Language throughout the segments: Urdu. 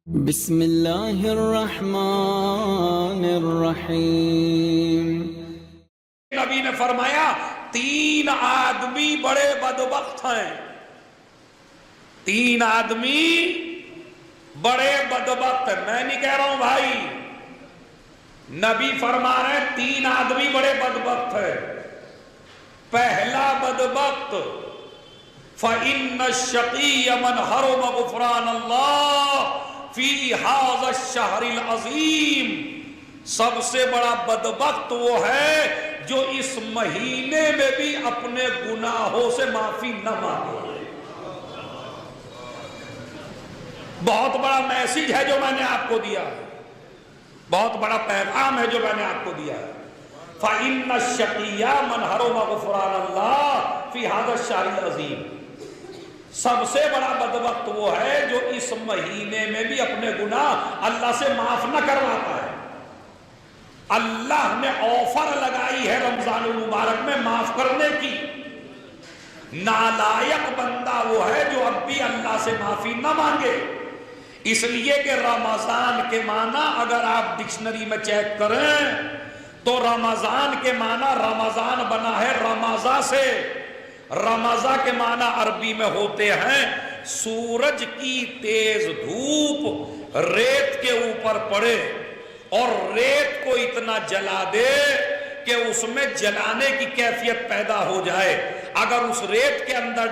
بسم اللہ الرحمن الرحیم۔ نبی نے فرمایا 3 آدمی بڑے بدبخت ہیں، 3 آدمی بڑے بدبخت ہیں۔ میں نہیں کہہ رہا ہوں بھائی، نبی فرما رہے ہیں 3 آدمی بڑے بدبخت ہیں۔ پہلا بدبخت فَإِنَّ الشَّقِيَّ مَنْ حَرَمَ غُفْرَانَ اللَّهِ فِي هَذَا الشَّهْرِ الْعَظِيمِ۔ سب سے بڑا بدبخت وہ ہے جو اس مہینے میں بھی اپنے گناہوں سے معافی نہ مانگے۔ بہت بڑا میسج ہے جو میں نے آپ کو دیا ہے، بہت بڑا پیغام ہے جو میں نے آپ کو دیا ہے۔ فَإِنَّ الشَّقِيَّ مَنْ حَرَمَ غُفْرَانَ اللَّهِ فِي هَذَا الشَّهْرِ الْعَظِيمِ۔ سب سے بڑا بدبخت وہ ہے جو اس مہینے میں بھی اپنے گناہ اللہ سے معاف نہ کرواتا ہے۔ اللہ نے آفر لگائی ہے رمضان المبارک میں معاف کرنے کی۔ نالائق بندہ وہ ہے جو اب بھی اللہ سے معافی نہ مانگے۔ اس لیے کہ رمضان کے معنی اگر آپ ڈکشنری میں چیک کریں تو رمضان کے معنی رمضان بنا ہے رمضان سے۔ رمضان کے معنی عربی میں ہوتے ہیں سورج کی تیز دھوپ ریت کے اوپر پڑے اور ریت کو اتنا جلا دے کہ اس میں جلانے کی کیفیت پیدا ہو جائے۔ اگر اس ریت کے اندر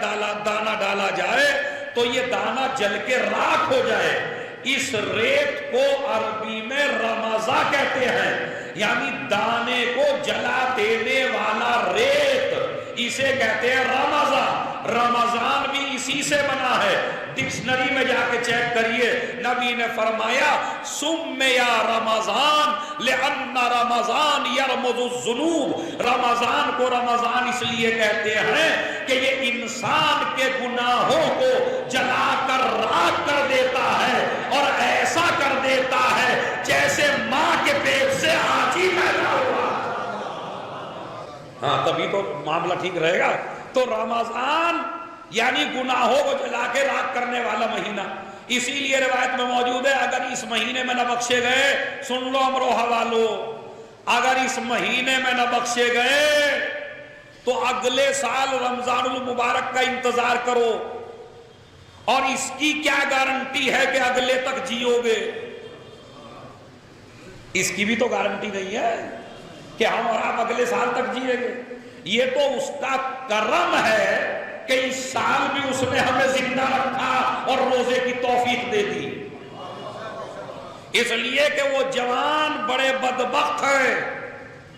دانا ڈالا جائے تو یہ دانا جل کے راکھ ہو جائے۔ اس ریت کو عربی میں رمضان کہتے ہیں، یعنی دانے کو جلا دینے والا ریت، اسے کہتے ہیں رمضان۔ رمضان بھی اسی سے بنا ہے۔ ڈکشنری میں جا کے چیک کریے، نبی نے فرمایا سُمِّيَ رمضان لِأَنَّ رمضان يَرْمُزُ الذُّنُوبَ۔ رمضان کو رمضان اس لیے کہتے ہیں کہ یہ انسان کے گناہوں کو جلا کر راکھ کر دیتا ہے اور ایسا کر دیتا ہے جیسے ماں کے پیٹ سے حاجی پیدا ہوا۔ ہاں تبھی تو معاملہ ٹھیک رہے گا۔ تو رمضان یعنی گناہوں کو جلا کے راکھ کرنے والا مہینہ۔ اسی لیے روایت میں موجود ہے اگر اس مہینے میں نہ بخشے گئے، سن لو امروہا والو، اگر اس مہینے میں نہ بخشے گئے تو اگلے سال رمضان المبارک کا انتظار کرو، اور اس کی کیا گارنٹی ہے کہ اگلے تک جیو گے؟ اس کی بھی تو گارنٹی نہیں ہے کہ ہم اور آپ اگلے سال تک جیئیں گے۔ یہ تو اس کا کرم ہے کہ اس سال بھی اس نے ہمیں زندہ رکھا اور روزے کی توفیق دے دی۔ اس لیے کہ وہ جوان بڑے بدبخت ہیں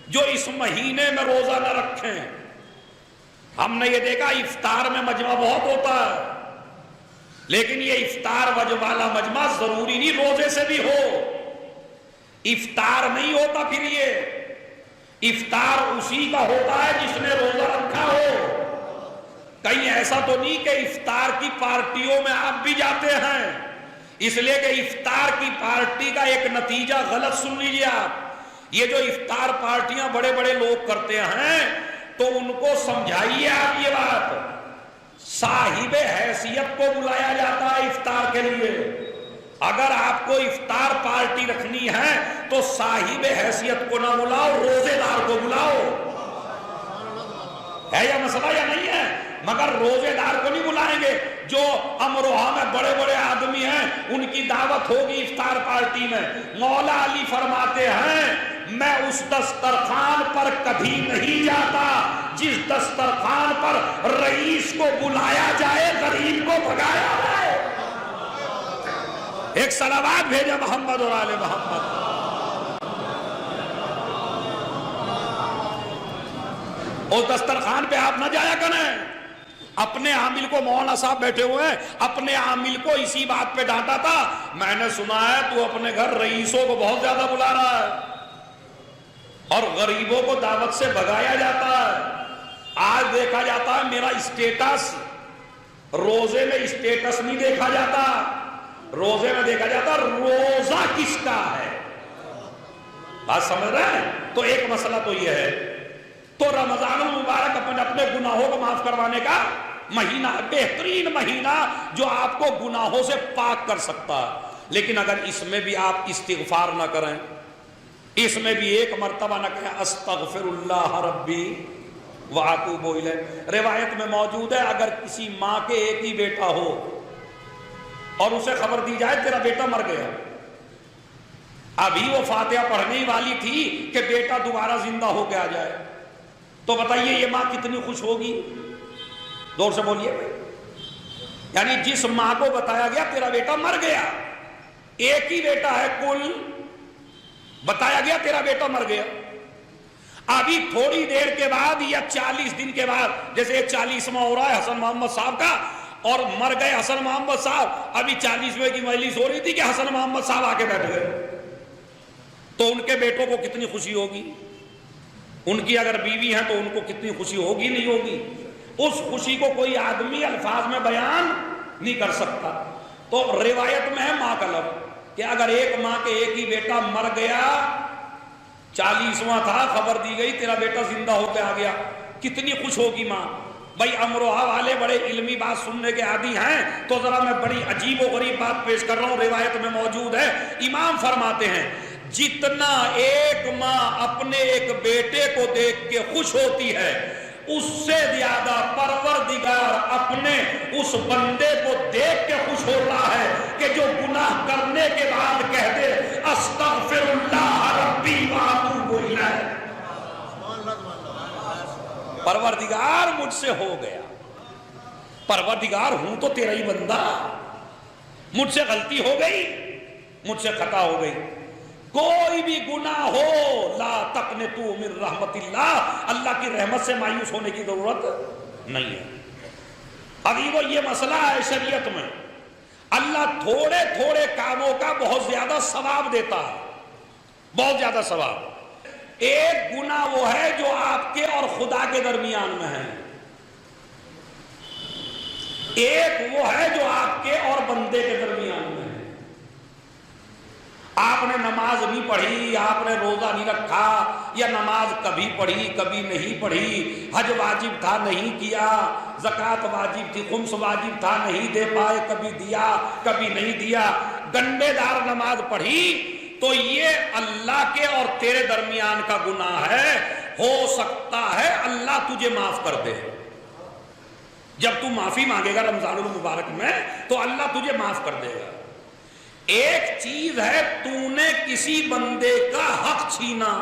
جو اس مہینے میں روزہ نہ رکھیں۔ ہم نے یہ دیکھا افطار میں مجمع بہت ہوتا ہے، لیکن یہ افطار والا مجمع ضروری نہیں روزے سے بھی ہو۔ افطار نہیں ہوتا پھر یہ افطار اسی کا ہوتا ہے جس نے روزہ رکھا ہو۔ کہیں ایسا تو نہیں کہ افطار کی پارٹیوں میں آپ بھی جاتے ہیں، اس لیے کہ افطار کی پارٹی کا ایک نتیجہ غلط سن لیجیے آپ۔ یہ جو افطار پارٹیاں بڑے بڑے لوگ کرتے ہیں تو ان کو سمجھائیے آپ یہ بات، صاحب حیثیت کو بلایا جاتا ہے افطار کے لیے۔ اگر آپ کو افطار پارٹی رکھنی ہے تو صاحب حیثیت کو نہ بلاؤ، روزے دار کو بلاؤ۔ ہے یا مسئلہ یا نہیں ہے؟ مگر روزے دار کو نہیں بلائیں گے۔ جو امروہا میں بڑے بڑے آدمی ہیں ان کی دعوت ہوگی افطار پارٹی میں۔ مولا علی فرماتے ہیں میں اس دسترخوان پر کبھی نہیں جاتا جس دسترخوان پر رئیس کو بلایا جائے غریب کو بھگایا جائے۔ ایک صلوات بھیجا محمد اور آل محمد۔ اس دسترخوان پہ آپ نہ جایا کریں۔ اپنے عامل کو، مولانا صاحب بیٹھے ہوئے ہیں، اپنے عامل کو اسی بات پہ ڈانٹا تھا، میں نے سنا ہے تو اپنے گھر رئیسوں کو بہت زیادہ بلا رہا ہے اور غریبوں کو دعوت سے بھگایا جاتا ہے۔ آج دیکھا جاتا ہے میرا اسٹیٹس، روزے میں اسٹیٹس نہیں دیکھا جاتا، روزے میں دیکھا جاتا روزہ کس کا ہے۔ بات سمجھ رہے ہیں؟ تو ایک مسئلہ تو یہ ہے۔ تو رمضان المبارک اپنے گناہوں کو معاف کروانے کا مہینہ، بہترین مہینہ جو آپ کو گناہوں سے پاک کر سکتا ہے۔ لیکن اگر اس میں بھی آپ استغفار نہ کریں، اس میں بھی ایک مرتبہ نہ کہیں استغفر اللہ ربی واتوب الیہ، روایت میں موجود ہے اگر کسی ماں کے ایک ہی بیٹا ہو اور اسے خبر دی جائے تیرا بیٹا مر گیا، ابھی وہ فاتحہ پڑھنے ہی والی تھی کہ بیٹا دوبارہ زندہ ہو کے آ جائے، تو بتائیے یہ ماں کتنی خوش ہوگی؟ زور سے بولیے بھائی۔ یعنی جس ماں کو بتایا گیا تیرا بیٹا مر گیا، ایک ہی بیٹا ہے کل، بتایا گیا تیرا بیٹا مر گیا، ابھی تھوڑی دیر کے بعد یا 40 دن کے بعد، جیسے 40واں ہو رہا ہے حسن محمد صاحب کا اور مر گئے حسن محمد صاحب، ابھی 40ویں کی مجلس ہو رہی تھی کہ حسن محمد صاحب آ کے بیٹھ گئے، تو ان کے بیٹوں کو کتنی خوشی ہوگی؟ ان کی اگر بیوی ہیں تو ان کو کتنی خوشی ہوگی نہیں ہوگی؟ اس خوشی کو کوئی آدمی الفاظ میں بیان نہیں کر سکتا۔ تو روایت میں ہے ماں کا لفظ کہ اگر ایک ماں کے ایک ہی بیٹا مر گیا، 40واں تھا، خبر دی گئی تیرا بیٹا زندہ ہو کے آ گیا، کتنی خوش ہوگی ماں؟ بھائی امروہہ والے بڑے علمی بات سننے کے عادی ہیں، تو ذرا میں بڑی عجیب و غریب بات پیش کر رہا ہوں، روایت میں موجود ہے، امام فرماتے ہیں جتنا ایک ماں اپنے ایک بیٹے کو دیکھ کے خوش ہوتی ہے، اس سے زیادہ پروردگار اپنے اس بندے کو دیکھ کے خوش ہو رہا ہے کہ جو گناہ کرنے کے بعد کہہ دے استغفر اللہ ربی واتوب الیہ، پروردگار مجھ سے ہو گیا، پروردگار ہوں تو تیرا ہی بندہ، مجھ سے غلطی ہو گئی، مجھ سے خطا ہو گئی، کوئی بھی گناہ ہو لا تقنطوا من رحمت اللہ، اللہ کی رحمت سے مایوس ہونے کی ضرورت نہیں ہے۔ ابھی وہ یہ مسئلہ ہے شریعت میں، اللہ تھوڑے تھوڑے کاموں کا بہت زیادہ ثواب دیتا ہے، بہت زیادہ ثواب۔ ایک گناہ وہ ہے جو آپ کے اور خدا کے درمیان میں ہے، ایک وہ ہے جو آپ کے اور بندے کے درمیان میں ہے۔ آپ نے نماز نہیں پڑھی، آپ نے روزہ نہیں رکھا، یا نماز کبھی پڑھی کبھی نہیں پڑھی، حج واجب تھا نہیں کیا، زکوٰۃ واجب تھی، خمس واجب تھا نہیں دے پائے، کبھی دیا کبھی نہیں دیا، گنڈے دار نماز پڑھی، تو یہ اللہ کے اور تیرے درمیان کا گناہ ہے، ہو سکتا ہے اللہ تجھے معاف کر دے، جب تو معافی مانگے گا رمضان المبارک میں تو اللہ تجھے معاف کر دے گا۔ ایک چیز ہے تو نے کسی بندے کا حق چھینا،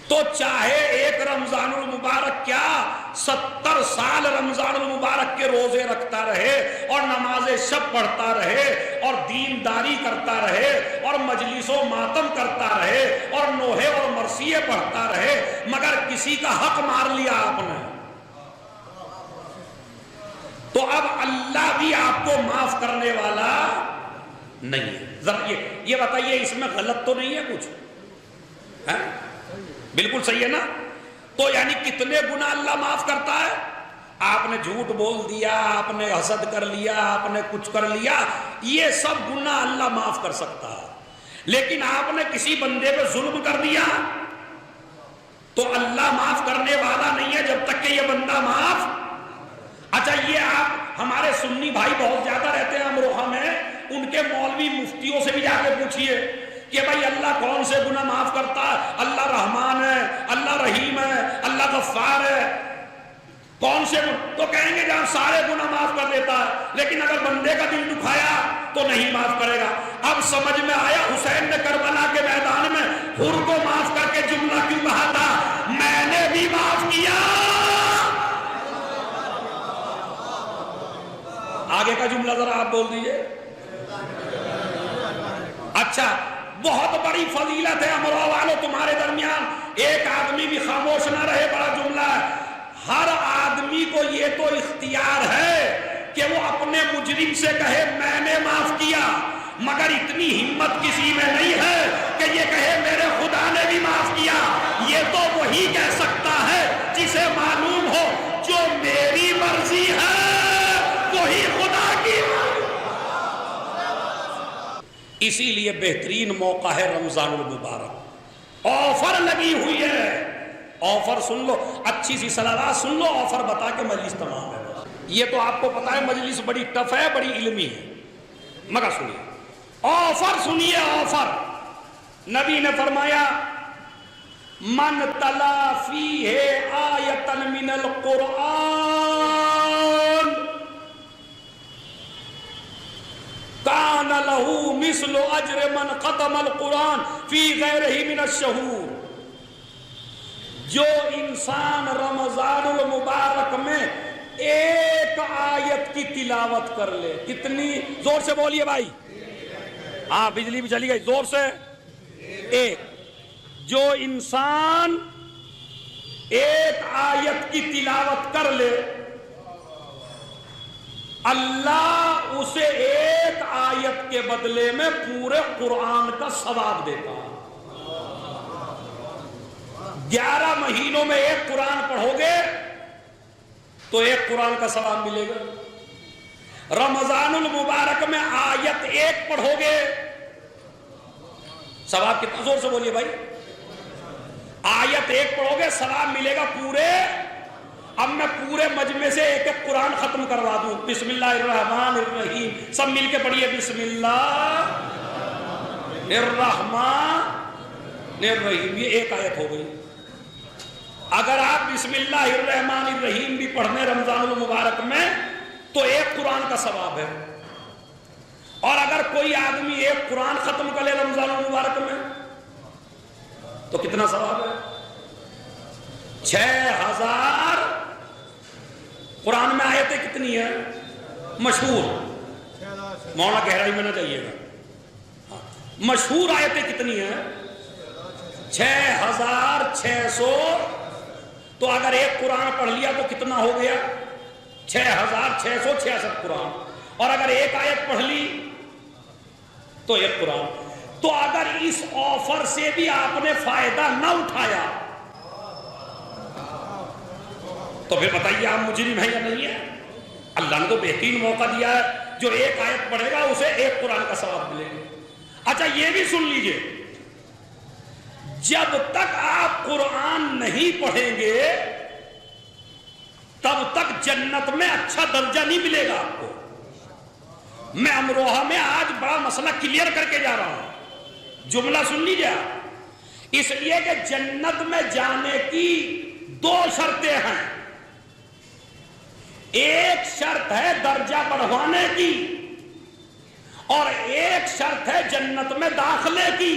تو چاہے ایک رمضان المبارک کیا 70 سال رمضان المبارک کے روزے رکھتا رہے اور نماز شب پڑھتا رہے اور دینداری کرتا رہے اور مجلس و ماتم کرتا رہے اور نوحے اور مرثیے پڑھتا رہے، مگر کسی کا حق مار لیا آپ نے، تو اب اللہ بھی آپ کو معاف کرنے والا نہیں ہے۔ ذرا یہ بتائیے اس میں غلط تو نہیں ہے کچھ؟ بالکل صحیح ہے نا؟ تو یعنی کتنے گناہ اللہ معاف کرتا ہے؟ آپ نے جھوٹ بول دیا، آپ نے حسد کر لیا، آپ نے کچھ کر لیا، یہ سب گناہ اللہ معاف کر سکتا ہے، لیکن آپ نے کسی بندے پہ ظلم کر دیا تو اللہ معاف کرنے والا نہیں ہے جب تک کہ یہ بندہ معاف۔ اچھا یہ آپ ہمارے سنی بھائی بہت زیادہ رہتے ہیں امروہہ میں، ان کے مولوی مفتیوں سے بھی جا کے پوچھئے کہ بھائی اللہ کون سے گناہ معاف کرتا ہے؟ اللہ رحمان ہے، اللہ رحیم ہے، اللہ غفار ہے، کون سے؟ تو کہیں گے جہاں سارے گناہ معاف کر دیتا ہے، لیکن اگر بندے کا دل دکھایا تو نہیں معاف کرے گا۔ اب سمجھ میں آیا حسین نے کربلا کے میدان میں حر کو معاف کر کے جملہ کیوں کہا تھا، میں نے بھی معاف کیا۔ آگے کا جملہ ذرا آپ بول دیجئے۔ اچھا بہت بڑی فضیلت ہے امروہہ والوں تمہارے درمیان، ایک آدمی بھی خاموش نہ رہے، بڑا جملہ ہے۔ ہر آدمی کو یہ تو اختیار ہے کہ وہ اپنے مجرم سے کہے میں نے معاف کیا، مگر اتنی ہمت کسی میں نہیں ہے کہ یہ کہے میرے خدا نے بھی معاف کیا۔ یہ تو وہی کہہ سکتا ہے جسے معلوم ہو جو میری مرضی ہے وہی خدا کی۔ اسی لیے بہترین موقع ہے رمضان المبارک، آفر لگی ہوئی ہے، آفر سن لو، اچھی سی صلوات سن لو، آفر بتا کے مجلس تمام ہے۔ یہ تو آپ کو پتا ہے مجلس بڑی ٹف ہے، بڑی علمی ہے، مگر سنیے آفر، سنیے آفر، نبی نے فرمایا من تلا فیہ آیتن من القرآن کان لہو مثل اجر من ختم القرآن فی غیرہ من الشہور۔ جو انسان رمضان المبارک میں ایک آیت کی تلاوت کر لے، کتنی؟ زور سے بولیے بھائی، ہاں بجلی بھی چلی گئی، زور سے، ایک۔ جو انسان ایک آیت کی تلاوت کر لے، اللہ اسے ایک آیت کے بدلے میں پورے قرآن کا ثواب دیتا ہے۔ 11 مہینوں میں ایک قرآن پڑھو گے تو ایک قرآن کا ثواب ملے گا۔ رمضان المبارک میں آیت ایک پڑھو گے، ثواب کتنا؟ زور سے بولیے بھائی، آیت ایک پڑھو گے ثواب ملے گا پورے۔ اب میں پورے مجمع سے ایک ایک قرآن ختم کروا دوں، بسم اللہ الرحمن الرحیم، سب مل کے پڑھیے، بسم اللہ الرحمن الرحیم، یہ ایک آیت ہو گئی۔ اگر آپ بسم اللہ الرحمن الرحیم بھی پڑھنے رمضان المبارک میں تو ایک قرآن کا ثواب ہے، اور اگر کوئی آدمی ایک قرآن ختم کر لے رمضان المبارک میں تو کتنا ثواب ہے؟ 6000۔ قرآن میں آیتیں کتنی ہیں مشہور؟ مولانا گہرائی میں نہ جائیے گا، مشہور آیتیں کتنی ہیں؟ 6600۔ تو اگر ایک قرآن پڑھ لیا تو کتنا ہو گیا؟ 6666 قرآن، اور اگر ایک آیت پڑھ لی تو ایک قرآن۔ تو اگر اس آفر سے بھی آپ نے فائدہ نہ اٹھایا تو پھر بتائیے آپ مجرم ہیں یا نہیں ہے؟ اللہ نے تو بہترین موقع دیا ہے، جو ایک آیت پڑھے گا اسے ایک قرآن کا ثواب ملے گا۔ اچھا یہ بھی سن لیجئے، جب تک آپ قرآن نہیں پڑھیں گے تب تک جنت میں اچھا درجہ نہیں ملے گا آپ کو۔ میں امروہہ میں آج بڑا مسئلہ کلیئر کر کے جا رہا ہوں، جملہ سن لیجئے۔ اس لیے کہ جنت میں جانے کی 2 شرطیں ہیں، ایک شرط ہے درجہ بڑھوانے کی اور ایک شرط ہے جنت میں داخلے کی۔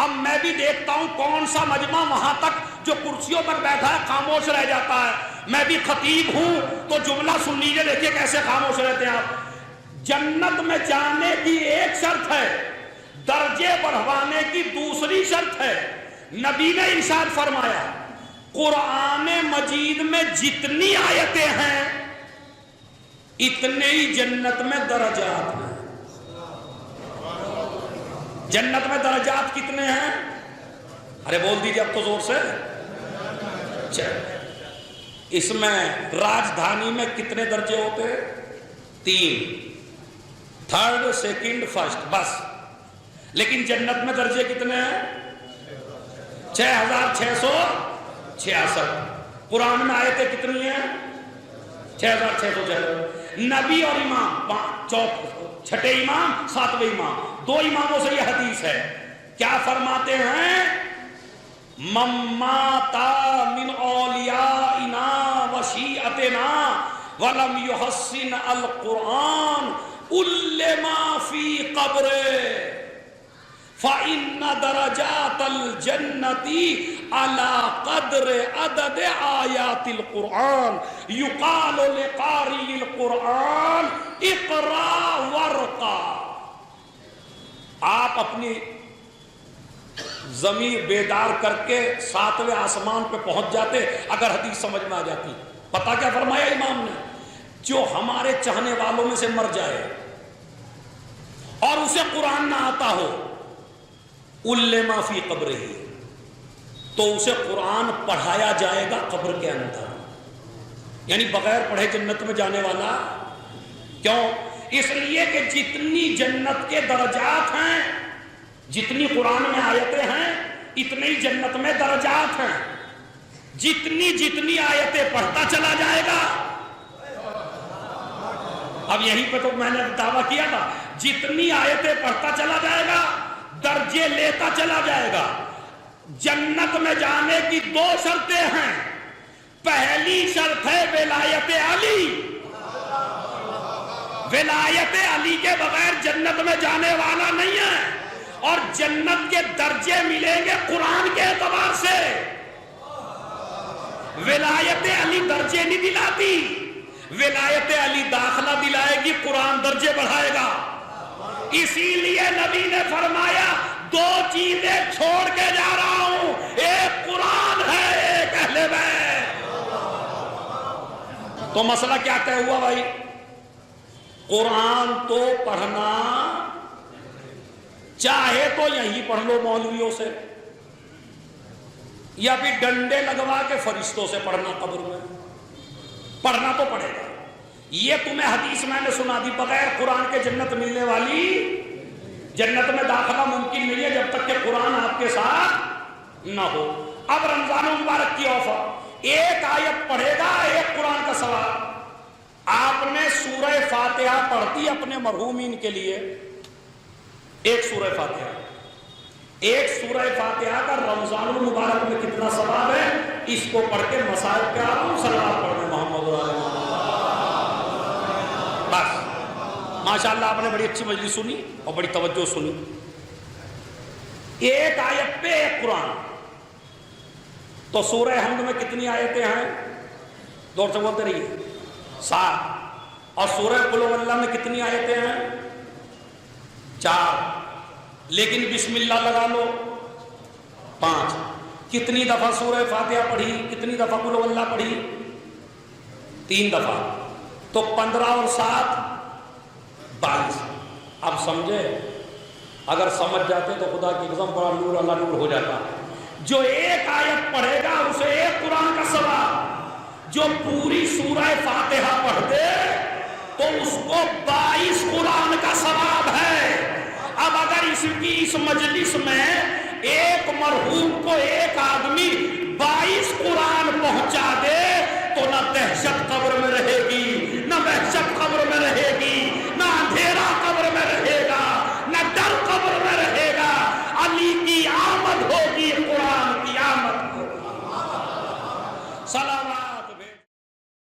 اب میں بھی دیکھتا ہوں کون سا مجمع وہاں تک جو کرسیوں پر بیٹھا ہے خاموش رہ جاتا ہے۔ میں بھی خطیب ہوں تو جملہ سن لیجئے، دیکھیے کیسے خاموش رہتے ہیں آپ۔ جنت میں جانے کی ایک شرط ہے، درجے بڑھوانے کی دوسری شرط ہے۔ نبی نے ارشاد فرمایا قرآن مجید میں جتنی آیتیں ہیں اتنے ہی جنت میں درجات ہیں۔ جنت میں درجات کتنے ہیں؟ ارے بول دیجئے اب تو زور سے۔ اس میں راجدھانی میں کتنے درجے ہوتے ہیں؟ 3، 3rd، 2nd، 1st، بس۔ لیکن جنت میں درجے کتنے ہیں؟ 6666۔ قرآن میں آیتیں کتنی ہیں؟ 6666۔ نبی اور امام، 6ٹھے امام، 7ویں امام، 2 اماموں سے یہ حدیث ہے، کیا فرماتے ہیں؟ من مات من اولیائنا وشیعتنا ولم يحسن القرآن علما فی قبرہ فإن درجات الجنة على قدر عدد آیات القرآن یقال لقاری القرآن اقرا ورقا۔ آپ اپنی ضمیر بیدار کر کے 7ویں آسمان پہ پہنچ جاتے اگر حدیث سمجھ میں آ جاتی۔ پتہ کیا فرمایا امام نے؟ جو ہمارے چاہنے والوں میں سے مر جائے اور اسے قرآن نہ آتا ہو علما فی قبرہ، تو اسے قرآن پڑھایا جائے گا قبر کے اندر، یعنی بغیر پڑھے جنت میں جانے والا۔ کیوں؟ اس لیے کہ جتنی جنت کے درجات ہیں، جتنی قرآن میں آیتیں ہیں اتنی جنت میں درجات ہیں۔ جتنی آیتیں پڑھتا چلا جائے گا اب یہیں پہ تو میں نے دعویٰ کیا تھا، جتنی آیتیں پڑھتا چلا جائے گا درجے لیتا چلا جائے گا۔ جنت میں جانے کی 2 شرطیں ہیں۔ پہلی شرط ہے ولایت علی، ولایت علی کے بغیر جنت میں جانے والا نہیں ہے، اور جنت کے درجے ملیں گے قرآن کے اعتبار سے۔ ولایت علی درجے نہیں دلاتی، ولایت علی داخلہ دلائے گی، قرآن درجے بڑھائے گا۔ اسی لیے نبی نے فرمایا 2 چیزیں چھوڑ کے جا رہا ہوں، ایک قرآن ہے، ایک اہل بیت۔ تو مسئلہ کیا طے ہوا بھائی؟ قرآن تو پڑھنا چاہے تو یہی پڑھ لو مولویوں سے، یا پھر ڈنڈے لگوا کے فرشتوں سے پڑھنا، قبر میں پڑھنا تو پڑے گا۔ یہ تمہیں حدیث میں نے سنا دی، بغیر قرآن کے جنت ملنے والی، جنت میں داخلہ ممکن نہیں ہے جب تک کہ قرآن آپ کے ساتھ نہ ہو۔ اب رمضان المبارک کی آفر، ایک آیت پڑھے گا، ایک قرآن کا ثواب۔ آپ نے سورہ فاتحہ پڑھ دی اپنے مرحومین کے لیے، ایک سورہ فاتحہ، ایک سورہ فاتحہ کا رمضان المبارک میں کتنا ثواب ہے، اس کو پڑھ کے مصائب کے آدم صلوات پڑھنے محمد رسول اللہ۔ بس ماشاءاللہ آپ نے بڑی اچھی مجلس سنی اور بڑی توجہ سنی۔ ایک آیت پہ ایک قرآن، تو سورہ حمد میں کتنی آیتیں ہیں؟ دور سے بولتے رہیے، 7۔ اور سورہ قل هو اللہ میں کتنی آیتیں ہیں؟ 4۔ لیکن بسم اللہ لگا لو 5۔ کتنی دفعہ سورہ فاتحہ پڑھی، کتنی دفعہ قل هو اللہ پڑھی؟ 3 دفعہ، تو 15 اور 7 22۔ اب سمجھے؟ اگر سمجھ جاتے تو خدا کی قسم بڑا نور اللہ نور ہو جاتا۔ جو ایک آیت پڑھے گا اسے ایک قرآن کا ثواب، جو پوری سورہ فاتحہ پڑھ دے تو اس کو 22 قرآن کا ثواب ہے۔ اب اگر اس مجلس میں ایک مرحوم کو ایک آدمی 22 قرآن پہنچا دے تو نہ دہشت قبر میں